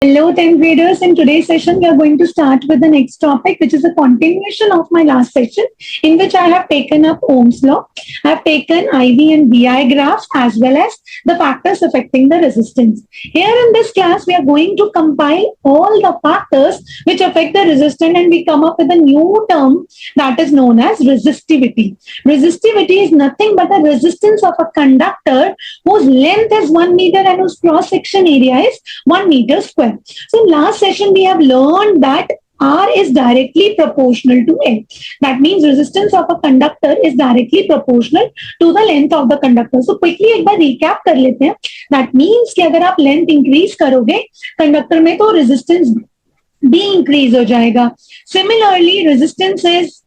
Hello, 10th graders. In today's session, we are going to start with the next topic, which is a continuation of my last session, in which I have taken up Ohm's law. I have taken IV and VI graphs as well as the factors affecting the resistance. Here in this class, we are going to compile all the factors which affect the resistance, and we come up with a new term that is known as resistivity. Resistivity is nothing but the resistance of a conductor whose length is 1 meter and whose cross section area is 1 meter square. So last session we have learned that R is directly proportional to L. That means resistance of a conductor is directly proportional to the length of the conductor. So quickly एक बार recap कर लेते हैं. That means कि अगर आप length increase करोगे conductor में तो resistance भी increase हो जाएगा. Similarly, resistance is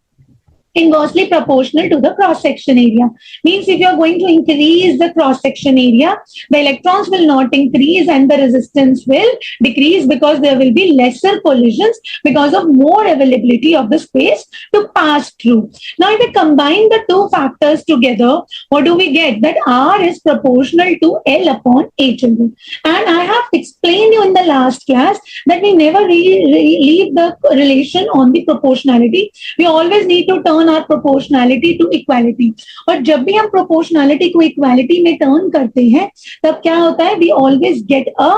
inversely proportional to the cross section area. Means if you are going to increase the cross section area, the electrons will not increase and the resistance will decrease because there will be lesser collisions because of more availability of the space to pass through. Now if we combine the two factors together, what do we get? That R is proportional to L upon A, children. And I have explained you in the last class that we never leave the relation on the proportionality. We always need to turn our proportionality to equality. और जब भी हम proportionality को equality में turn करते हैं तब क्या होता है? We always get a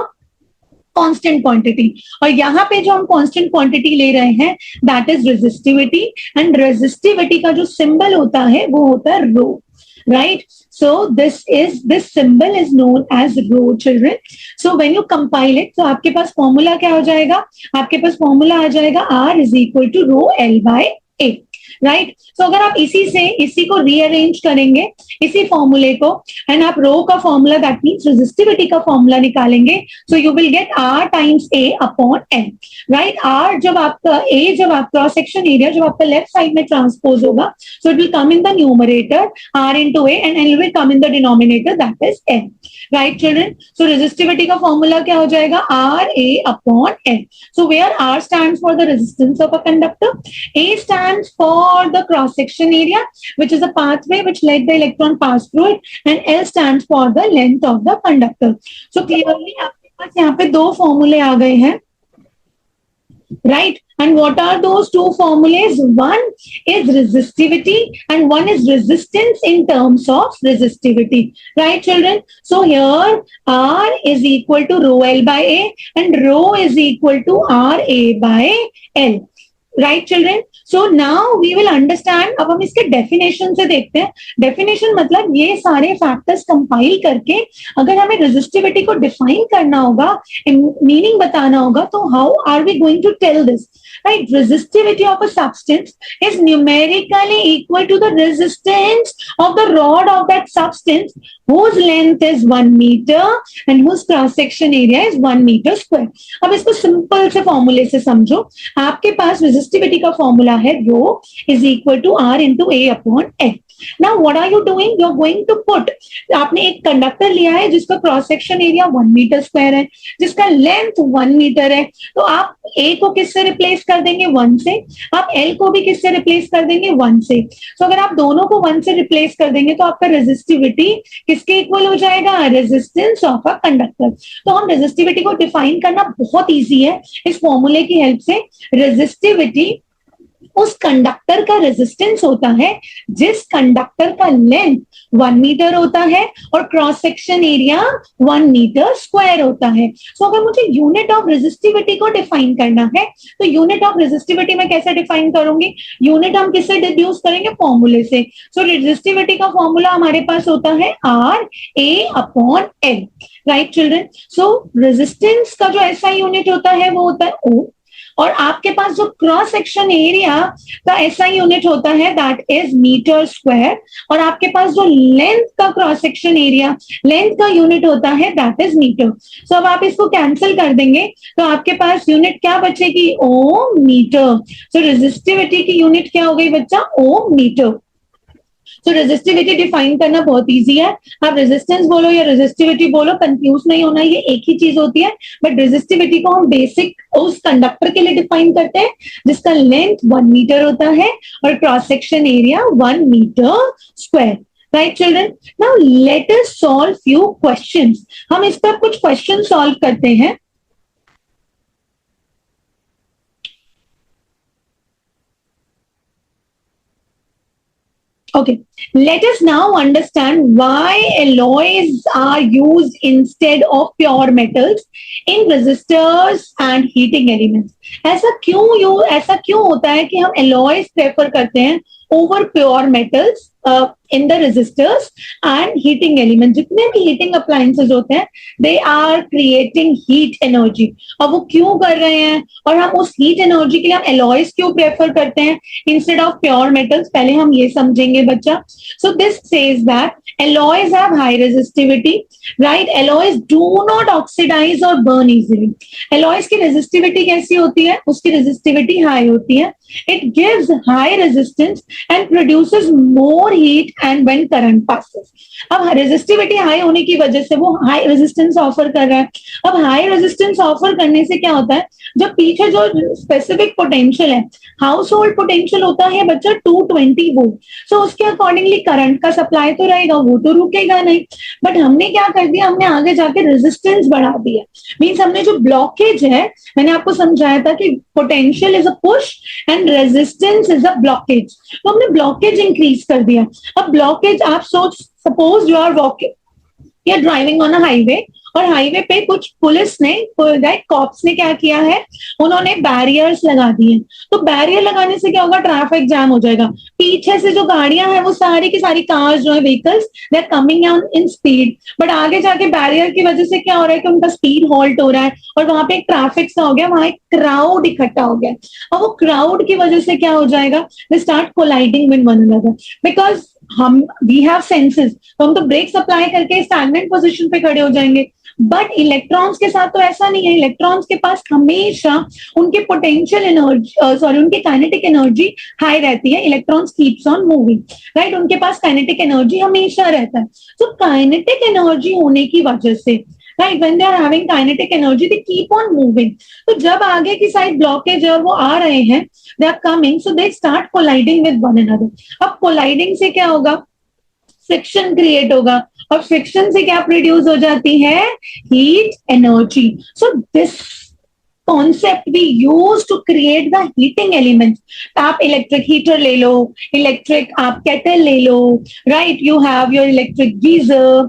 constant quantity. और यहाँ पे जो हम constant quantity ले रहे हैं that is resistivity, and resistivity का जो symbol होता है वो होता है rho, right? So this symbol is known as rho, children. So when you compile it, तो आपके पास formula क्या हो जाएगा? आपके पास formula आ जाएगा R is equal to rho L by A. Right so अगर आप इसी को रीअरेंज करेंगे इसी फॉर्मूले को एंड आप रो का फॉर्मूला दैट मींस रेजिस्टिविटी का फॉर्मूला निकालेंगे सो you will get R times A upon N. Right R जब आपका A जब आप क्रॉस सेक्शन एरिया जब आपका लेफ्ट साइड में ट्रांसपोज होगा so it will come in the numerator R into A and L will come in the denominator that is N. Right children so resistivity का formula क्या हो जाएगा RA upon N. So where R stands for the resistance of a conductor, A stands for the cross section area which is a pathway which let the electron pass through it, and L stands for the length of the conductor. So clearly आपके पास यहाँ पे दो फॉर्मूले आ गए हैं, right? And what are those two formulas? One is resistivity and one is resistance in terms of resistivity, right children? So here R is equal to rho L by A and rho is equal to RA by L. Right children so now we will understand. अब हम इसके definition से देखते हैं. Definition मतलब ये सारे factors compile करके अगर हमें रेजिस्टिविटी को डिफाइन करना होगा, मीनिंग बताना होगा, तो how are we going to tell this? Right, resistivity of a substance is numerically equal to the resistance of the rod of that substance whose length is 1 meter and whose cross section area is 1 meter square. अब इसको simple से फॉर्मूले से समझो. आपके पास resistivity का formula है rho is equal to R into A upon N. Now what are you doing? You are going to put, आपने एक कंडक्टर लिया है जिसका cross section area 1 metre square है, जिसका लेंथ 1 मीटर है, तो आप A को किससे रिप्लेस कर देंगे? 1 से. आप L को भी किससे रिप्लेस कर देंगे? 1 से. तो अगर आप दोनों को 1 से रिप्लेस कर देंगे तो आपका रेजिस्टिविटी किसके इक्वल हो जाएगा? Resistance of a conductor. तो हम रेजिस्टिविटी को डिफाइन करना बहुत इजी है इस फॉर्मूले की हेल्प से. रेजिस्टिविटी उस कंडक्टर का रेजिस्टेंस होता है जिस कंडक्टर का लेंथ 1 मीटर होता है और cross section area 1 metre square होता है. सो अगर मुझे यूनिट ऑफ रेजिस्टिविटी को डिफाइन करना है तो यूनिट ऑफ रेजिस्टिविटी में कैसे डिफाइन करूंगी? यूनिट हम किससे डिड्यूस करेंगे? फॉर्मूले से. सो रेजिस्टिविटी का फॉर्मूला हमारे पास होता है R A upon L. Right children, so resistance का जो SI यूनिट होता है वो होता है O, और आपके पास जो क्रॉस सेक्शन एरिया का SI यूनिट होता है दैट इज मीटर स्क्वायर, और आपके पास जो लेंथ का क्रॉस सेक्शन एरिया लेंथ का यूनिट होता है दैट इज मीटर. सो अब आप इसको कैंसिल कर देंगे तो आपके पास यूनिट क्या बचेगी? ओम मीटर. सो रेजिस्टिविटी की यूनिट क्या हो गई बच्चा? ओम मीटर. तो रेजिस्टिविटी डिफाइन करना बहुत इजी है. आप रेजिस्टेंस बोलो या रेजिस्टिविटी बोलो, कंफ्यूज नहीं होना, ये एक ही चीज होती है. बट रेजिस्टिविटी को हम बेसिक उस कंडक्टर के लिए डिफाइन करते हैं जिसका लेंथ 1 मीटर होता है और cross section area 1 metre square. Right children, now let us solve few questions. हम इस पर कुछ क्वेश्चन सॉल्व करते हैं. Okay, let us now understand why alloys are used instead of pure metals in resistors and heating elements. ऐसा क्यों होता है कि हम alloys prefer करते हैं over pure metals in the resistors and heating elements. जितने भी heating appliances होते हैं, they are creating heat energy. अब वो क्यों कर रहे हैं और हम उस heat energy के लिए हम alloys क्यों prefer करते हैं instead of pure metals? पहले हम ये समझेंगे बच्चा. So this says that alloys have high resistivity, right? Alloys do not oxidize or burn easily. Alloys की resistivity कैसी होती है? उसकी resistivity high होती है. It gives high resistance and produces more heat and when current passes. अब resistivity high होने की वजह से वो हाई रेजिस्टेंस ऑफर कर रहा है. अब हाई रेजिस्टेंस ऑफर करने से क्या होता है, जब पीछे जो स्पेसिफिक पोटेंशियल है, हाउस होल्ड पोटेंशियल होता है बच्चा 220 वोल्ट, सो उसके अकॉर्डिंगली करंट का सप्लाई तो रहेगा, वो तो रुकेगा नहीं. बट हमने क्या कर दिया, हमने आगे जाके रेजिस्टेंस बढ़ा दिया. मीन्स हमने जो ब्लॉकेज है, मैंने आपको समझाया था कि potential is a push and resistance is a blockage, तो हमने ब्लॉकेज इंक्रीज कर दिया. अब ब्लॉकेज आप सोच, सपोज यू आर वॉकिंग या ड्राइविंग ऑन अ हाईवे और हाईवे पे कुछ पुलिस ने, कॉप्स ने क्या किया है, उन्होंने बैरियर्स लगा दिए. तो बैरियर लगाने से क्या होगा, ट्रैफिक जैम हो जाएगा. पीछे से जो गाड़ियां हैं वो सारी की सारी कार्स जो है, vehicles, they are coming on in speed. But आगे जाके बैरियर की वजह से क्या हो रहा है कि उनका स्पीड हॉल्ट हो रहा है और वहां पे एक ट्रैफिक सा हो गया, वहां एक क्राउड इकट्ठा हो गया. और वो क्राउड की वजह से क्या हो जाएगा, दे start colliding with one another because हम वी हैव सेंसेस, तो हम तो ब्रेक सप्लाई करके स्टैग्नेंट पोजीशन पे खड़े हो जाएंगे. बट इलेक्ट्रॉन्स के साथ तो ऐसा नहीं है. इलेक्ट्रॉन्स के पास हमेशा उनके पोटेंशियल एनर्जी, उनकी काइनेटिक एनर्जी हाई रहती है. Electrons keeps on moving, right. उनके पास काइनेटिक एनर्जी हमेशा रहता है. तो काइनेटिक एनर्जी होने की वजह से, right, when they are having kinetic energy they keep on moving. तो जब आगे की साइड ब्लॉकेज है और वो आ रहे हैं, they are coming, so they start colliding with one another. अब कोलाइडिंग से क्या होगा, फ्रिक्शन क्रिएट होगा और फ्रिक्शन से क्या प्रोड्यूस हो जाती है, heat energy. So this concept we use to create the heating elements. आप इलेक्ट्रिक हीटर ले लो, इलेक्ट्रिक आप केटल ले लो, right, you have your electric geyser,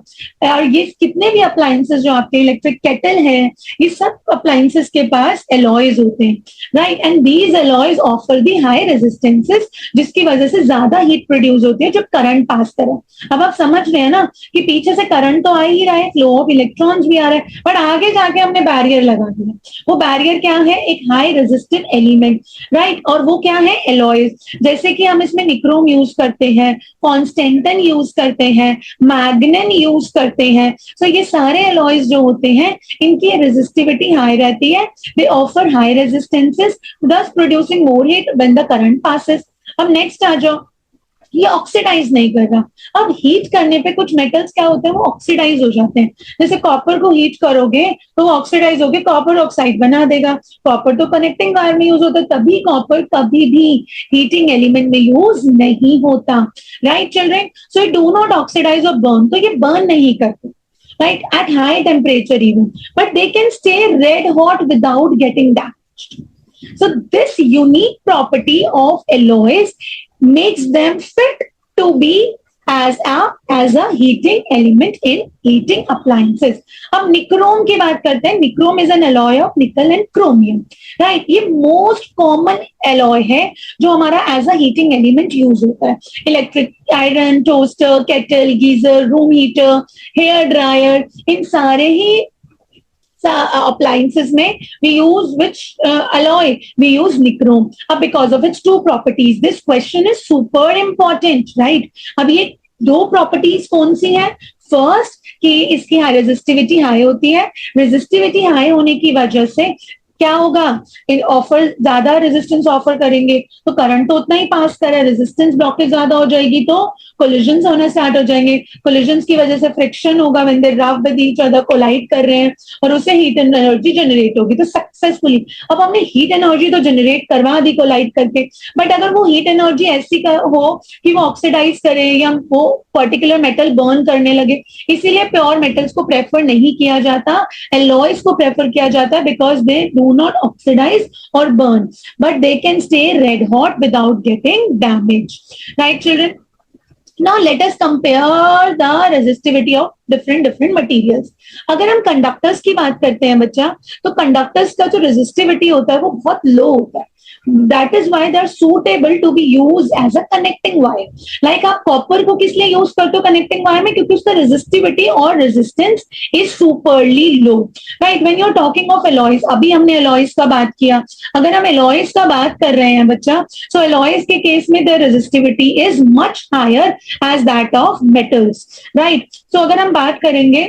और ये कितने भी अप्लायंसेस जो आपके इलेक्ट्रिक केटल है, ये सब अप्लायंसेस के पास एलॉयज होते हैं, right. And these alloys offer the high resistances, जिसकी वजह से ज्यादा हीट प्रोड्यूस होती है जब करंट पास करे. अब आप समझ रहे हैं ना कि पीछे से करंट तो आ ही रहा है, फ्लो ऑफ इलेक्ट्रॉन्स भी आ रहा है, बट आगे जाके हमने बैरियर लगा दिया. वो बैरियर क्या है, एक हाई रेजिस्टिव एलिमेंट, राइट. और वो क्या है, एलॉयज. जैसे कि हम इसमें निक्रोम यूज करते हैं, कॉन्स्टेंटन यूज करते हैं, मैग्नेन यूज करते हैं. सो ये सारे एलॉयज जो होते हैं, इनकी रेजिस्टिविटी हाई रहती है. दे offer high resistances, thus producing more heat when the current passes. अब नेक्स्ट आ जाओ, ये ऑक्सीडाइज नहीं कर रहा. अब हीट करने पे कुछ मेटल्स क्या होते हैं, वो ऑक्सीडाइज हो जाते हैं. जैसे कॉपर को हीट करोगे तो वो ऑक्सीडाइज होके कॉपर ऑक्साइड बना देगा. कॉपर तो कनेक्टिंग वायर में यूज होता है, तभी कॉपर कभी भी हीटिंग एलिमेंट में यूज नहीं होता, right children. So it do not oxidise और बर्न, तो ये बर्न नहीं करते, right, at high temperature even, but they can stay red hot without getting damaged. So this unique property of alloys makes them fit to be as a heating element in heating appliances. अब nichrome की बात करते हैं. Nichrome is an alloy of nickel and chromium, right. ये most common alloy है जो हमारा as a heating element use होता है. Electric iron, toaster, kettle, geyser, room heater, hair dryer, इन सारे ही appliances में we use which alloy, we use nichrome. अब because of its two properties, this question is super important, right. अब ये दो प्रॉपर्टीज कौन सी हैं, फर्स्ट कि इसकी हाई रेजिस्टिविटी हाई होती है. रेजिस्टिविटी हाई होने की वजह से क्या होगा, ऑफर ज्यादा रेजिस्टेंस ऑफर करेंगे तो करंट तो उतना ही पास करे, रेजिस्टेंस ब्लॉकेज ज्यादा हो जाएगी तो कोलिजन्स होना स्टार्ट हो जाएंगे. कोलिजन्स की वजह से फ्रिक्शन होगा, व्हेन दे रब विद ईच अदर, कोलाइड कर रहे हैं और उससे हीट एनर्जी जनरेट होगी. तो सक्सेसफुली अब हमने हीट एनर्जी तो जनरेट करवा दी कोलाइड करके, बट अगर वो हीट एनर्जी ऐसी हो कि वो ऑक्सीडाइज करे या वो पर्टिकुलर मेटल बर्न करने लगे, इसीलिए प्योर मेटल्स को प्रेफर नहीं किया जाता, एलॉयज को प्रेफर किया जाता है, because they do not oxidize or burn, but they can stay red hot without getting damaged, right children. Now let us compare the resistivity of different materials. अगर हम कंडक्टर्स की बात करते हैं बच्चा, तो कंडक्टर्स का जो रेजिस्टिविटी होता है वो बहुत लो होता है. That is why they are suitable to be used as a connecting wire. Like आप कॉपर को किस लिए यूज करते हो कनेक्टिंग वायर में, क्योंकि उसका रेजिस्टिविटी और resistance is superly low. Right, when you are talking of alloys, अभी हमने एलॉयज का बात किया, अगर हम एलॉयज का बात कर रहे हैं बच्चा, सो एलॉयज के केस में the resistivity is much higher as that of metals. Right, so अगर हम बात करेंगे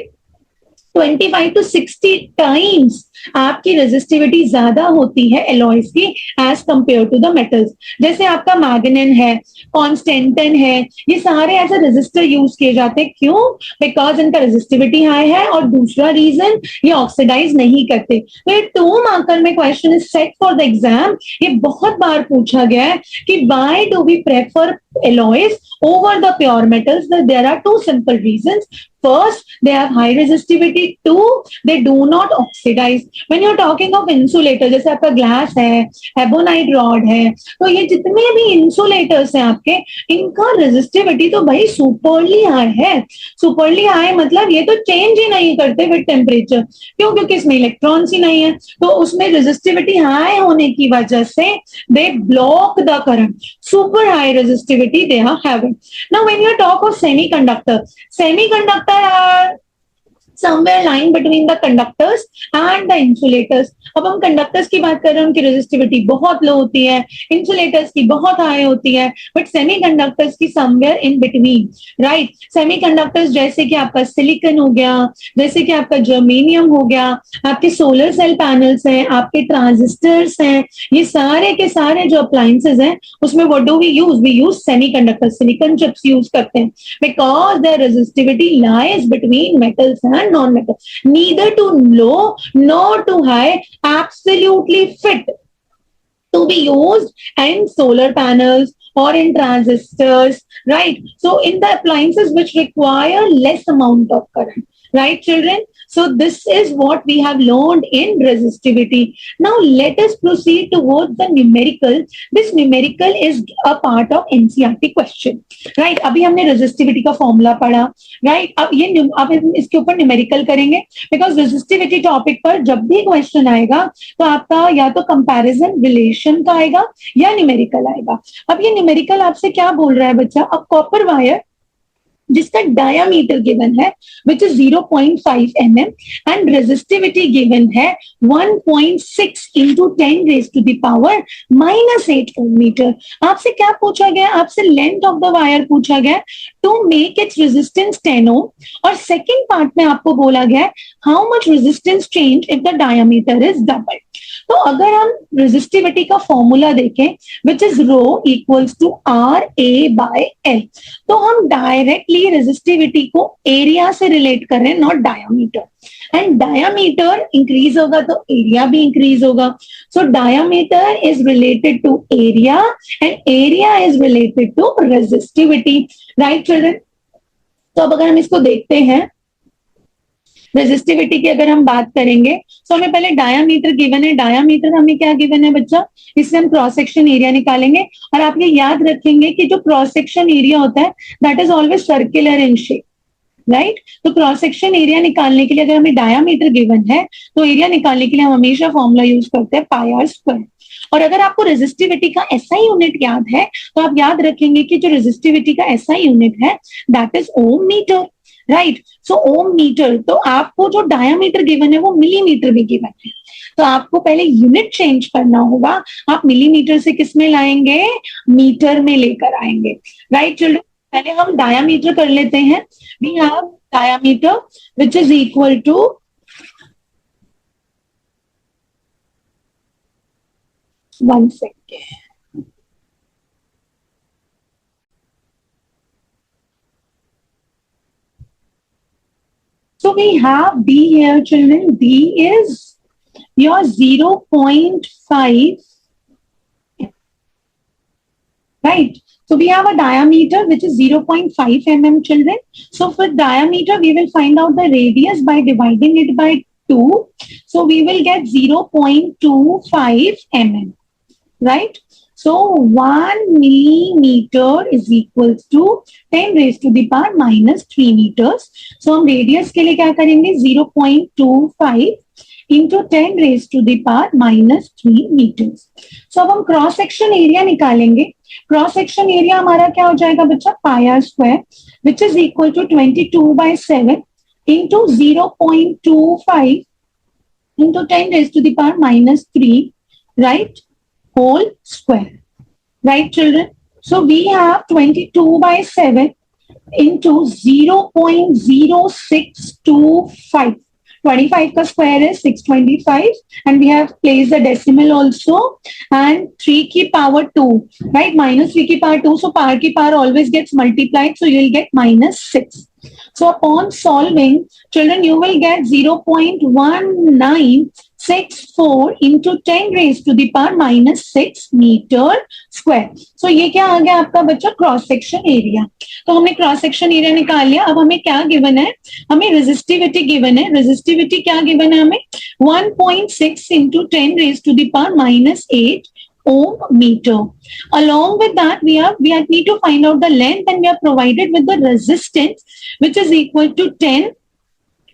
25 to 60 टाइम्स आपकी रेजिस्टिविटी ज्यादा होती है एलॉयज की as compare to the metals. जैसे आपका मैग्नेन है, कॉन्स्टेंटन है, ये सारे ऐसे रेजिस्टर यूज किए जाते हैं. क्यों? बिकॉज इनका रेजिस्टिविटी हाई है, और दूसरा रीजन ये ऑक्सीडाइज नहीं करते. तो ये 2 मार्कर में question is set for the exam. ये बहुत बार पूछा गया है कि why do we prefer alloys over the pure metals. There are 2 simple reasons. First, they have high resistivity. 2, they do not oxidize. When you're talking of insulator, जैसे आपका glass है, एबोनाइट रॉड है, तो ये जितने भी इंसुलेटर्स हैं आपके, इनका रेजिस्टिविटी तो भाई सुपरली हाई है. सुपरली हाई मतलब ये तो चेंज ही नहीं करते विद टेम्परेचर. क्यों? क्योंकि इसमें इलेक्ट्रॉन्स ही नहीं है, तो उसमें रेजिस्टिविटी हाई होने की वजह से they block the current. Super high resistivity they are having. Now when you talk of semiconductor are somewhere lying between the conductors and the insulators. अब हम कंडक्टर्स की बात कर रहे हैं, उनकी रेजिस्टिविटी बहुत लो होती है, इंसुलेटर्स की बहुत हाई होती है, बट सेमीकंडक्टर्स की somewhere in between. Right, semiconductors जैसे कि आपका सिलिकॉन हो गया, जैसे कि आपका जर्मेनियम हो गया, आपके सोलर सेल पैनल्स हैं, आपके ट्रांजिस्टर्स हैं, ये सारे के सारे जो अप्लायंसेस हैं उसमें what do we use semiconductor, silicon chips use करते हैं, because the resistivity lies between metals and non-metal, neither too low nor too high, absolutely fit to be used in solar panels or in transistors. Right, so in the appliances which require less amount of current. Right, children? So this is what we have learned in resistivity. Now let us proceed towards the numerical. This numerical is a part of NCERT question. Right, अभी हमने resistivity का formula पढ़ा. Right, अब इसके ऊपर numerical करेंगे, because resistivity topic पर जब भी क्वेश्चन आएगा तो आपका या तो कंपैरिजन रिलेशन का आएगा या न्यूमेरिकल आएगा. अब ये न्यूमेरिकल आपसे क्या बोल रहा है बच्चा? अब कॉपर वायर जिसका डायामीटर गिवन है which is 0.5 mm and resistivity given है 1.6 into 10 raised to the power -8 ohm meter. आपसे क्या पूछा गया? आपसे लेंथ ऑफ द वायर पूछा गया to make its resistance 10 ohm, और सेकेंड पार्ट में आपको बोला गया how much resistance change if the diameter is double. तो अगर हम रेजिस्टिविटी का फॉर्मूला देखें which is rho equals to RA/L, तो हम डायरेक्टली रेजिस्टिविटी को एरिया से रिलेट कर रहे हैं, not diameter. And diameter increase होगा तो एरिया भी इंक्रीज होगा. So diameter is related to area and area is related to resistivity. Right children? तो अब अगर हम इसको देखते हैं, रेजिस्टिविटी की अगर हम बात करेंगे, तो हमें पहले डायामीटर गिवन है. डायामीटर हमें क्या गिवन है बच्चा? इससे हम क्रॉस सेक्शन एरिया निकालेंगे, और आप ये याद रखेंगे कि जो क्रॉस सेक्शन एरिया होता है that is always circular in shape. Right, तो क्रॉस सेक्शन एरिया निकालने के लिए अगर हमें डायामीटर गिवन है तो एरिया निकालने के लिए हम हमेशा फॉर्मूला यूज करते हैं पाई आर स्क्वायर. और अगर आपको रेजिस्टिविटी का एसआई यूनिट याद है तो आप याद रखेंगे कि जो रेजिस्टिविटी का एसआई यूनिट है that is ohm metre. Right, so ohm metre, तो आपको जो डायामीटर गिवन है वो मिलीमीटर में गिवन है, तो आपको पहले यूनिट चेंज करना होगा. आप मिलीमीटर से किस में लाएंगे? मीटर में लेकर आएंगे. राइट चिल्ड्रन, पहले हम डायामीटर कर लेते हैं. We have diameter which is equal to 1 second. So we have D here, children. D is your 0.5. Right. So we have a diameter which is 0.5 mm, children. So for diameter, we will find out the radius by dividing it by 2. So we will get 0.25 mm. Right. So 1 millimeter is equals to 10 raised to the power minus 3 meters. So हम radius के लिए क्या करेंगे 0.25 into 10 raised to the power minus 3 meters. So अब हम cross section area निकालेंगे. Cross section area हमारा क्या हो जाएगा बच्चा pi are square which is equal to 22/7 into 0.25 into 10 raised to the power minus 3, right, whole square. Right, children? So we have 22/7 into 0.0625. 25 का square is 625 and we have placed the decimal also and 3 की power 2, right? Minus 3 की power 2, so power की power always gets multiplied, so you will get minus 6. So upon solving, children, you will get 0.1964 into 10 raised to the power minus 6 meter square. So ये क्या आ गया आपका बच्चा cross section area. तो हमने cross section area निकाल लिया. अब हमें क्या गिवन है, हमें रेजिस्टिविटी गिवन है. रेजिस्टिविटी क्या गिवन है हमें 1.6 into 10 raised to the power minus 8 ohm meter. Along with that, we need to find out the length and we are provided with the resistance which is equal to 10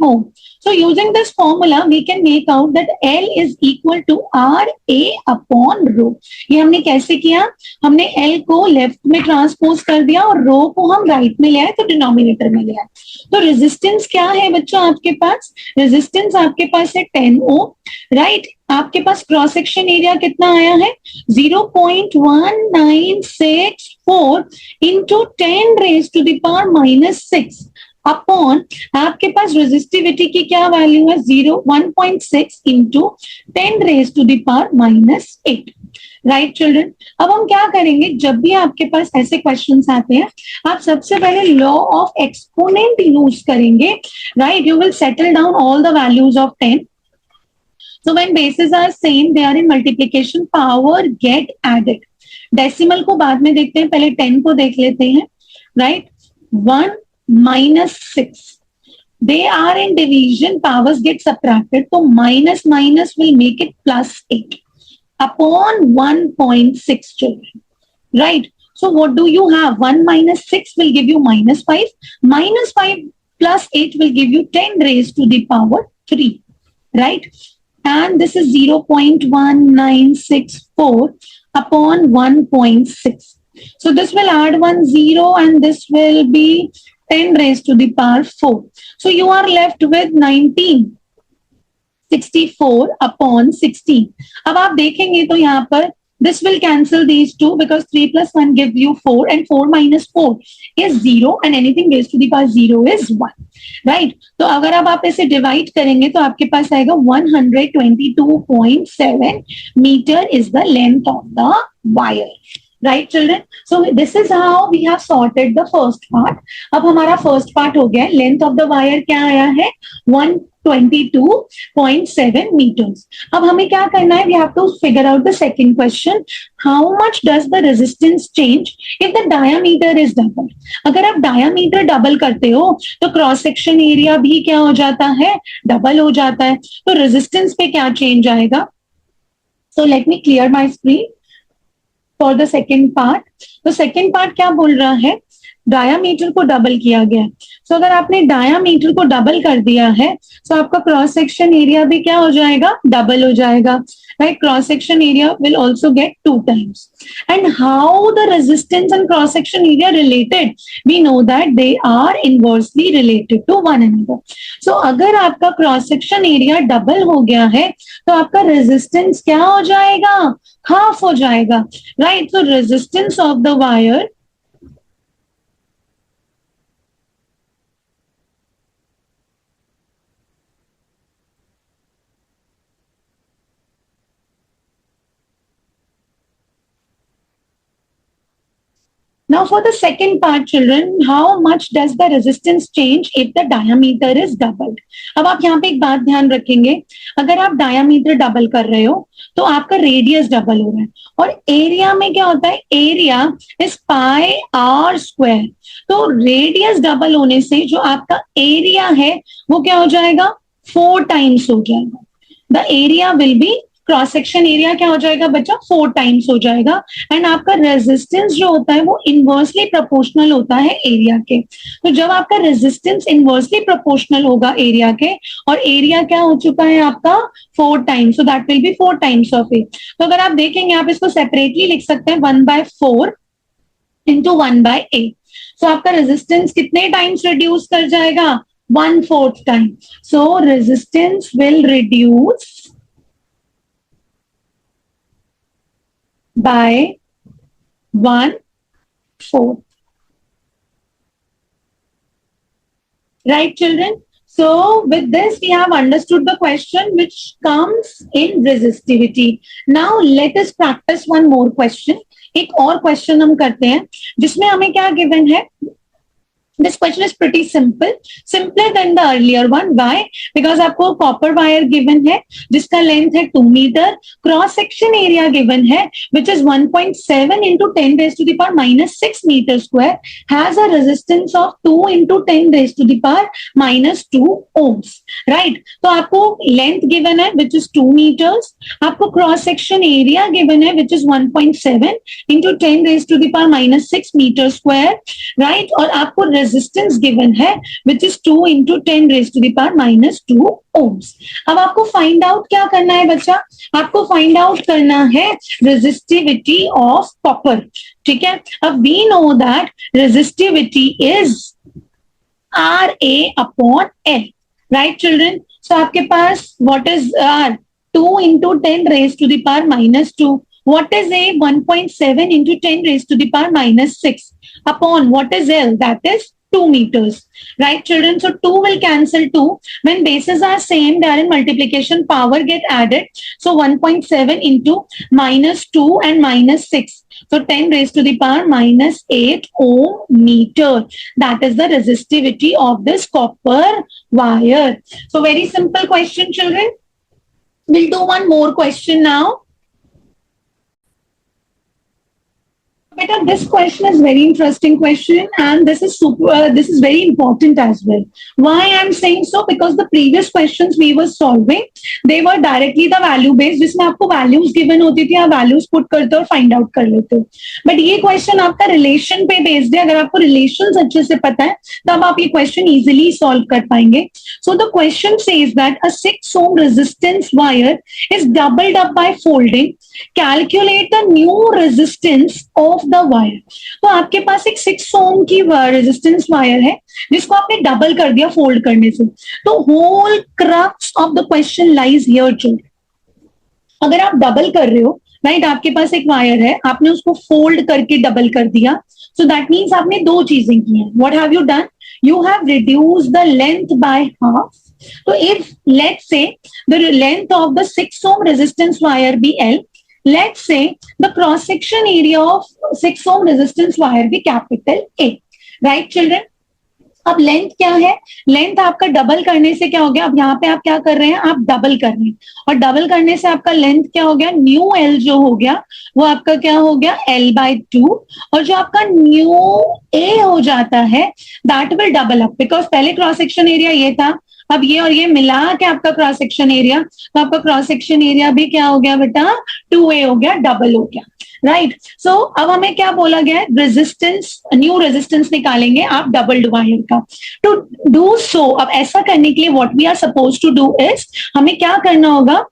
ohm. So using this formula, we can make out that L is equal to RA upon rho. ये हमने कैसे किया, हमने L को left में transpose कर दिया और रो को हम राइट में ले आए, तो डिनोमिनेटर में ले आए. तो रेजिस्टेंस क्या है बच्चों आपके पास, रेजिस्टेंस आपके पास है 10 ओम, राइट. आपके पास क्रॉस सेक्शन एरिया कितना आया है 0.1964 into 10 raised to the power minus 6 upon आपके पास रेजिस्टिविटी की क्या वैल्यू है 1.6 into 10 raised to the power minus 8. Right children. अब हम क्या करेंगे, जब भी आपके पास ऐसे क्वेश्चंस आते हैं आप सबसे पहले लॉ ऑफ एक्सपोनेंट यूज करेंगे, right. You will settle down all the values of 10. So when bases are same, they are in multiplication, power get added. Decimal को बाद में देखते हैं, पहले 10 को देख लेते हैं, right. 1 minus 6. They are in division, powers get subtracted. So minus minus will make it plus 8 upon 1.6 children, right. So what do you have? 1 minus 6 will give you minus 5. Minus 5 plus 8 will give you 10 raised to the power 3, right. And this is 0.1964 upon 1.6. So this will add 1 0 and this will be 10 raised to the power 4. So you are left with 1964 upon 16. अब आप देखेंगे तो यहाँ पर this will cancel these two because 3 plus 1 gives you 4 and 4 minus 4 is 0 and anything raised to the power 0 is 1. Right. तो अगर अब आप इसे डिवाइड करेंगे तो आपके पास आएगा 122.7 metre is the length of the wire. Right children. So this is how we have sorted the first part. अब हमारा फर्स्ट पार्ट हो गया. लेंथ ऑफ द वायर क्या आया है 122.7 meters. अब हमें क्या करना है, we have to figure out the second question. How much does the resistance change if the diameter is double? अगर आप diameter double करते हो तो क्रॉस सेक्शन एरिया भी क्या हो जाता है, डबल हो जाता है. तो रेजिस्टेंस पे क्या चेंज आएगा. So let me clear my screen for the second part. तो सेकेंड पार्ट क्या बोल रहा है, डायामीटर को डबल किया गया. सो अगर आपने डायामीटर को डबल कर दिया है तो आपका क्रॉस सेक्शन एरिया भी क्या हो जाएगा, डबल हो जाएगा. Right. Cross section area will also get 2 times. And how the resistance and cross section area related, we know that they are inversely related to one another. So अगर आपका cross section area double हो गया है तो आपका resistance क्या हो जाएगा, हाफ हो जाएगा. Right. So resistance of the wire Now for the second part children, how much does the resistance change if the diameter is doubled? अब आप यहाँ पे एक बात ध्यान रखेंगे, अगर आप डायामीटर डबल कर रहे हो तो आपका रेडियस डबल हो रहा है और एरिया में क्या होता है, area is pi are square. तो रेडियस डबल होने से जो आपका एरिया है वो क्या हो जाएगा, 4 times हो जाएगा. The area will be cross section area क्या हो जाएगा बच्चा, 4 टाइम्स हो जाएगा। एंड आपका रेजिस्टेंस जो होता है वो इनवर्सली प्रोपोर्शनल होता है एरिया के। तो जब आपका रेजिस्टेंस इनवर्सली प्रोपोर्शनल होगा एरिया के, और एरिया क्या हो चुका है आपका 4 times, so that will be 4 times of A. तो अगर आप देखेंगे आप इसको सेपरेटली लिख सकते हैं 1/4 इंटू 1/8। सो आपका रेजिस्टेंस कितने टाइम्स रिड्यूस कर जाएगा, 1/4 time. So resistance will reduce by 1/4. Right, children? So with this we have understood the question which comes in resistivity. Now let us practice one more question. एक और question हम करते हैं जिसमें हमें क्या गिवन है। This question is pretty simple, simpler than the earlier one. Why? Because आपको कॉपर वायर गिवन है जिसका लेंथ है 2 metre, cross section area given है which is 1.7 into 10 raised to the power minus 6 meter square, has a resistance of 2 into 10 raised to the power minus 2 ohms. Right? तो आपको length given है which is 2 meters, आपको cross section area given है which is 1.7 into 10 raised to the power minus 6 meter square. Right? और आपको resistance given है which is 2 into 10 raised to the power minus 2 ohms. अब आपको find out क्या करना है बच्चा, आपको फाइंड आउट करना है रेजिस्टिविटी ऑफ कॉपर। ठीक है, अब we know that resistivity is RA/L, right children. So आपके पास what is R, 2 into 10 raised to the power minus 2. What is A? 1.7 into 10 raised to the power minus 6 upon what is L? That is 2 meters. Right, children? So 2 will cancel 2. When bases are same, they are in multiplication, power get added. So 1.7 into minus 2 and minus 6. So 10 raised to the power minus 8 ohm meter. That is the resistivity of this copper wire. So very simple question, children. We'll do one more question now. Beta, this question is very interesting question and this is very important as well. Why I am saying so? Because the previous questions we were solving, they were directly the value based, जिसमें आपको values given होती थी, आप values put करते हो और find out कर लेते हो। But ये question आपका relation पे based है, अगर आपको relations अच्छे से पता है तब आप ये question easily solve कर पाएंगे। So the question says that a 6 ohm resistance wire is doubled up by folding. Calculate the new resistance of the wire. तो आपके पास एक 6 ओम की रेजिस्टेंस वायर है जिसको आपने डबल कर दिया फोल्ड करने से। तो whole crux of the question lies here children. अगर आप डबल कर रहे हो, राइट, आपके पास एक वायर है, आपने उसको फोल्ड करके डबल कर दिया, सो दैट मीन्स आपने दो चीजें की हैं। What have you done? You have reduced the length by half. तो if let's say the length of the 6 ohm resistance wire be L, let's say the cross section area of 6 ohm resistance wire be capital A, right children? अब length क्या है, length आपका double करने से क्या हो गया, अब यहाँ पे आप क्या कर रहे हैं, आप डबल कर रहे हैं, और डबल करने से आपका लेंथ क्या हो गया, न्यू एल जो हो गया वो आपका क्या हो गया, L/2, और जो आपका न्यू ए हो जाता है that will double up, because पहले क्रॉस सेक्शन एरिया ये था, अब ये और ये मिला के आपका क्रॉस सेक्शन एरिया, तो आपका क्रॉस सेक्शन एरिया भी क्या हो गया बेटा, 2A हो गया, डबल हो गया, राइट। सो अब हमें क्या बोला गया है, रेजिस्टेंस, न्यू रेजिस्टेंस निकालेंगे आप डबल्ड वायर का। टू डू सो, अब ऐसा करने के लिए what we are suppose to do is, हमें क्या करना होगा,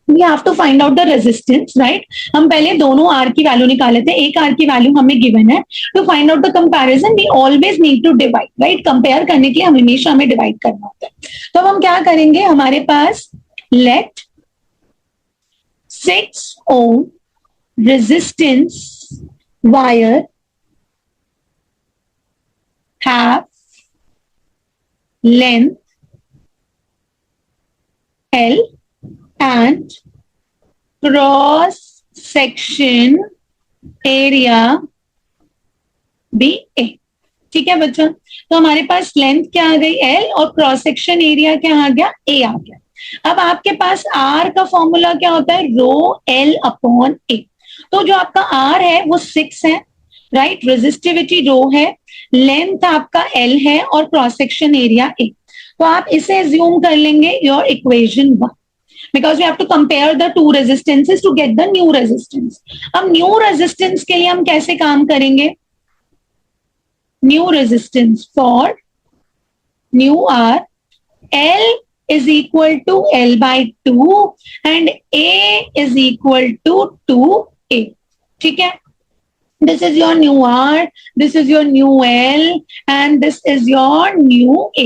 we have to find out the resistance, right? हम पहले दोनों R की वैल्यू निकाले थे, एक R की वैल्यू हमें गिवन है, to find out the comparison we always need to divide, right? Compare करने के लिए हमेशा हमें डिवाइड करना होता है। तो अब हम क्या करेंगे, हमारे पास let 6 ohm resistance wire have length L and cross section area BA। ठीक है बच्चों, तो हमारे पास लेंथ क्या आ गई L और क्रॉस सेक्शन एरिया क्या आ गया, A आ गया। अब आपके पास R का फॉर्मूला क्या होता है, रो L/A। तो जो आपका R है वो 6 है, राइट, रेजिस्टिविटी रो है, लेंथ आपका L है और क्रॉस सेक्शन एरिया A। तो आप इसे एज्यूम कर लेंगे your equation 1। because we have to compare the two resistances to get the new resistance. अब new resistance के लिए हम कैसे काम करेंगे? New resistance for new R, L is equal to L by 2 and A is equal to 2A. ठीक है? This is your new R, this is your new L and this is your new A.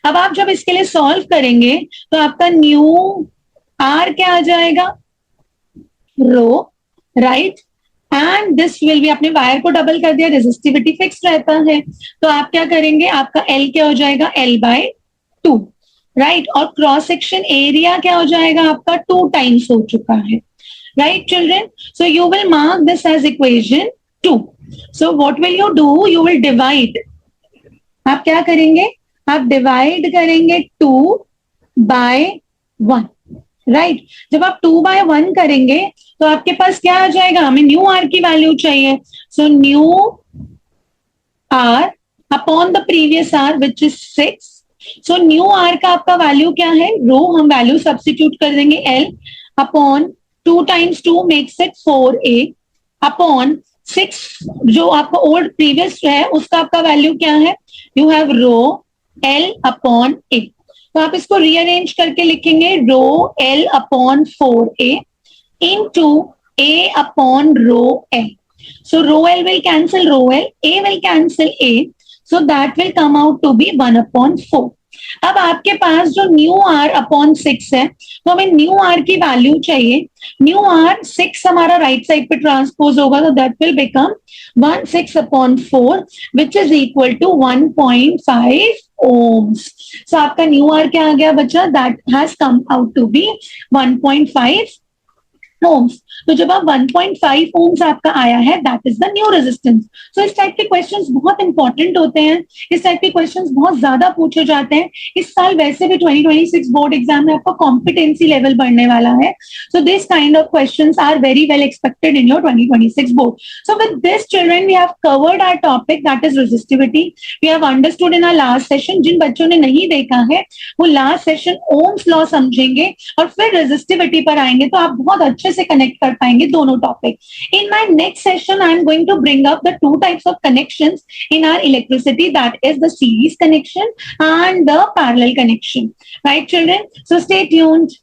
अब आप जब इसके लिए solve करेंगे तो आपका न्यू R क्या आ जाएगा? Rho, right? And this will be, आपने वायर को डबल कर दिया, रेजिस्टिविटी फिक्स रहता है, तो आप क्या करेंगे, आपका L क्या हो जाएगा? L by 2, right? और क्रॉस सेक्शन एरिया क्या हो जाएगा आपका? 2 टाइम्स हो चुका है, right children? So you will mark this as equation 2. So what will you do? You will divide. आप क्या करेंगे? आप डिवाइड करेंगे 2 by 1, राइट? जब आप 2 by 1 करेंगे तो आपके पास क्या आ जाएगा? हमें न्यू आर की वैल्यू चाहिए. So new R upon the previous R which is 6. So new R का आपका वैल्यू क्या है? रो, हम वैल्यू सब्स्टिट्यूट कर देंगे L upon 2 times 2 makes it 4A upon 6 जो आपका ओल्ड प्रीवियस है उसका आपका वैल्यू क्या है? You have rho L upon A. तो आप इसको रीअरेंज करके लिखेंगे rho L upon 4A into A upon rho L. So rho L will cancel rho L, A will cancel A, so that will come out to be 1 upon 4. अब आपके पास जो new R upon 6 है, तो हमें new are की वैल्यू चाहिए. New are 6 हमारा राइट साइड पे ट्रांसपोज होगा, तो that will become 1/6 upon 4 which is equal to 1.5 ohms. So आपका न्यू आर क्या आ गया बच्चा? That has come out to be 1.5 ohms. तो जब आप 1.5 ohms आपका आया है, that is the new resistance. So इस टाइप के क्वेश्चंस बहुत इंपॉर्टेंट होते हैं, इस टाइप के क्वेश्चंस बहुत ज्यादा पूछे जाते हैं. इस साल वैसे भी 2026 बोर्ड एग्जाम में आपका कॉम्पिटेंसी लेवल बढ़ने वाला है. So this kind of questions are very well expected in your 2026 board. So with this children we have covered our topic that is resistivity. We have understood in our last session. जिन बच्चों ने नहीं देखा है वो last session Ohm's law समझेंगे और फिर रेजिस्टिविटी पर आएंगे, तो आप बहुत अच्छे से कनेक्ट कर पाएंगे दोनों topic. In my next session I am going to bring up the 2 types of connections in our electricity, that is the series connection and the parallel connection. Right children? So stay tuned.